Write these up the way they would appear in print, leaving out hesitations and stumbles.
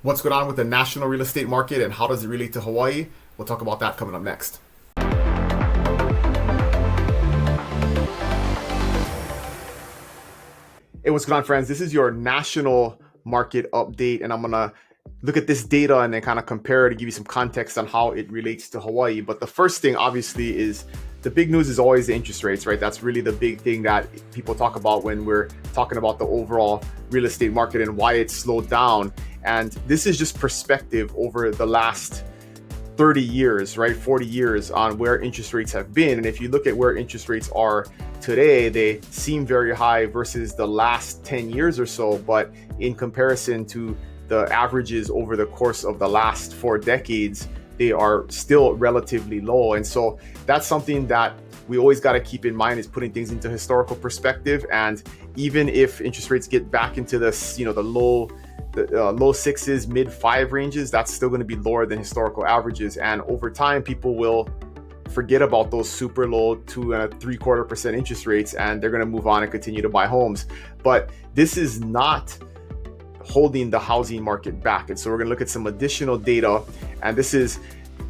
What's going on with the national real estate market and how does it relate to Hawaii? We'll talk about that coming up next. Hey, what's going on, friends? This is your national market update, and I'm going to look at this data and then kind of compare it to give you some context on how it relates to Hawaii. But the first thing, obviously, is the big news is always the interest rates, right? That's really the big thing that people talk about when we're talking about the overall real estate market and why it's slowed down. And this is just perspective over the last 30 years, right? 40 years on where interest rates have been. And if you look at where interest rates are today, they seem very high versus the last 10 years or so. But in comparison to the averages over the course of the last 4 decades, they are still relatively low. And so that's something that we always got to keep in mind, is putting things into historical perspective. And even if interest rates get back into this, the low sixes, mid 5 ranges, that's still going to be lower than historical averages. And over time, people will forget about those super low 2.75% interest rates, and they're going to move on and continue to buy homes. But this is not holding the housing market back. And so we're going to look at some additional data. And this is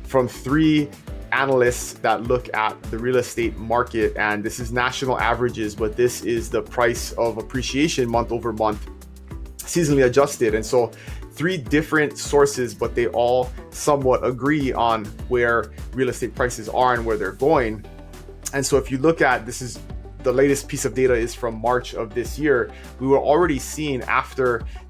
from 3 analysts that look at the real estate market. And this is national averages, but this is the price of appreciation month over month, seasonally adjusted. And so 3 different sources, but they all somewhat agree on where real estate prices are and where they're going. And so if you look at, this is the latest piece of data is from March of this year. We were already seeing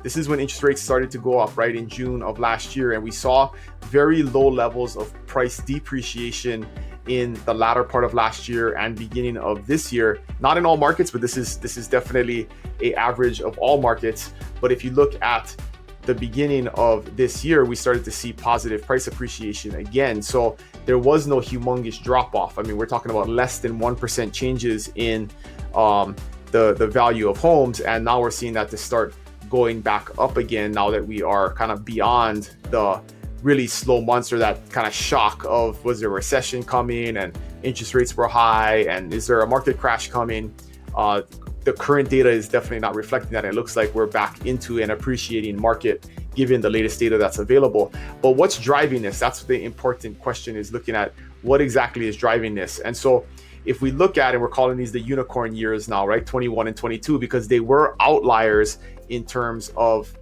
this is when interest rates started to go up, right, in June of last year. And we saw very low levels of price depreciation in the latter part of last year and beginning of this year. Not in all markets, but this is definitely an average of all markets. But if you look at the beginning of this year, we started to see positive price appreciation again. So there was no humongous drop off. I mean, we're talking about less than 1% changes in the value of homes. And now we're seeing that to start going back up again, now that we are kind of beyond the really slow months, or that kind of shock of, was there a recession coming and interest rates were high and is there a market crash coming? The current data is definitely not reflecting that. It looks like we're back into an appreciating market given the latest data that's available. But what's driving this? That's the important question, is looking at what exactly is driving this. And so if we look at it, we're calling these the unicorn years now, right? 21 and 22, because they were outliers in terms of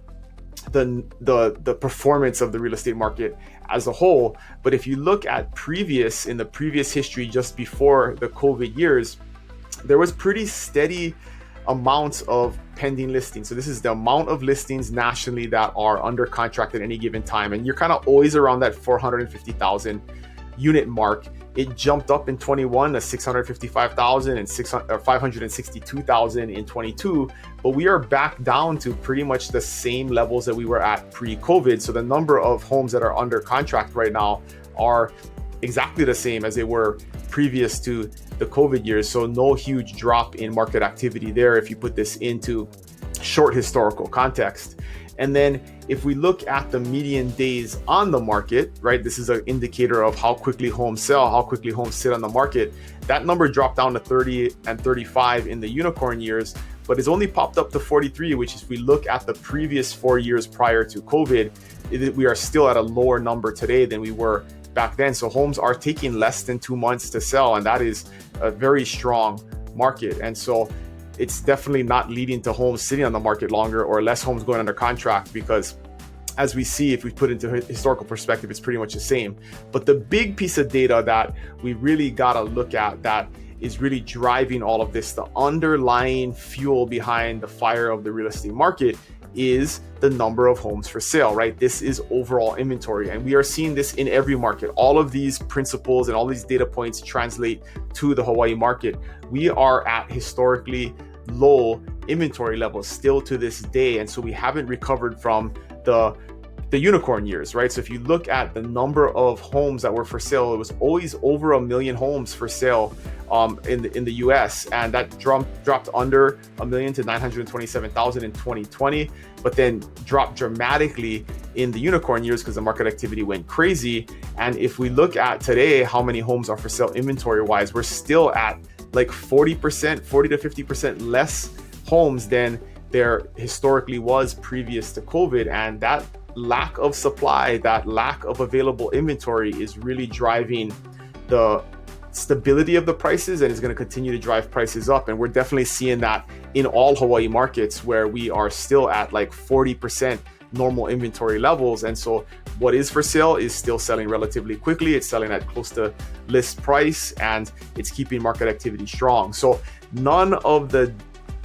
the performance of the real estate market as a whole. But if you look at in the previous history, just before the COVID years, there was pretty steady amounts of pending listings. So this is the amount of listings nationally that are under contract at any given time. And you're kind of always around that 450,000 unit mark. It jumped up in 21 to 655,000 and 562,000 in 22. But we are back down to pretty much the same levels that we were at pre-COVID. So the number of homes that are under contract right now are exactly the same as they were previous to the COVID years. So no huge drop in market activity there if you put this into short historical context. And then if we look at the median days on the market, right, this is an indicator of how quickly homes sell, how quickly homes sit on the market. That number dropped down to 30 and 35 in the unicorn years, but it's only popped up to 43, which is, if we look at the previous 4 years prior to COVID, we are still at a lower number today than we were back then. So homes are taking less than 2 months to sell, and that is a very strong market. And so it's definitely not leading to homes sitting on the market longer or less homes going under contract, because as we see, if we put into historical perspective, it's pretty much the same. But the big piece of data that we really got to look at, that is really driving all of this, the underlying fuel behind the fire of the real estate market, is the number of homes for sale, right? This is overall inventory. And we are seeing this in every market. All of these principles and all these data points translate to the Hawaii market. We are at historically low inventory levels still to this day. And so we haven't recovered from the unicorn years, right? So if you look at the number of homes that were for sale, it was always over 1 million homes for sale in the US, and that dropped under 1 million to 927,000 in 2020, but then dropped dramatically in the unicorn years because the market activity went crazy. And if we look at today, how many homes are for sale inventory wise, we're still at like 40% to 50% less homes than there historically was previous to COVID. And that lack of supply, that lack of available inventory is really driving the stability of the prices, and is going to continue to drive prices up. And we're definitely seeing that in all Hawaii markets, where we are still at like 40% normal inventory levels. And so what is for sale is still selling relatively quickly. It's selling at close to list price, and it's keeping market activity strong. So none of the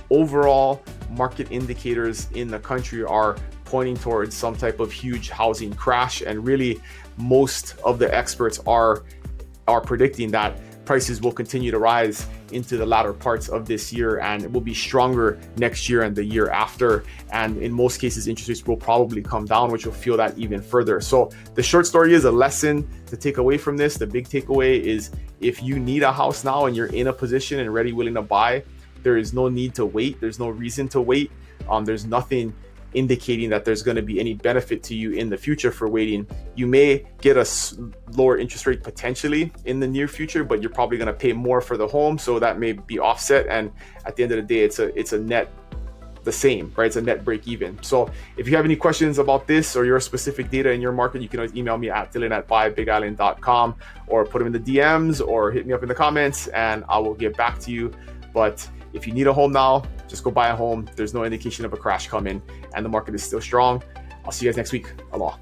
overall market indicators in the country are pointing towards some type of huge housing crash. And really, most of the experts are predicting that prices will continue to rise into the latter parts of this year, and it will be stronger next year and the year after. And in most cases, interest rates will probably come down, which will fuel that even further. So the short story is, a lesson to take away from this, the big takeaway is, if you need a house now and you're in a position and ready, willing to buy, there is no need to wait. There's no reason to wait. There's nothing indicating that there's going to be any benefit to you in the future for waiting. You may get a lower interest rate potentially in the near future, but you're probably going to pay more for the home, so that may be offset. And at the end of the day, it's a net the same, right? It's a net break even. So if you have any questions about this or your specific data in your market, you can always email me at dylan@buybigisland.com, or put them in the DMs, or hit me up in the comments, and I will get back to you. But if you need a home now, just go buy a home. There's no indication of a crash coming, and the market is still strong. I'll see you guys next week. Aloha.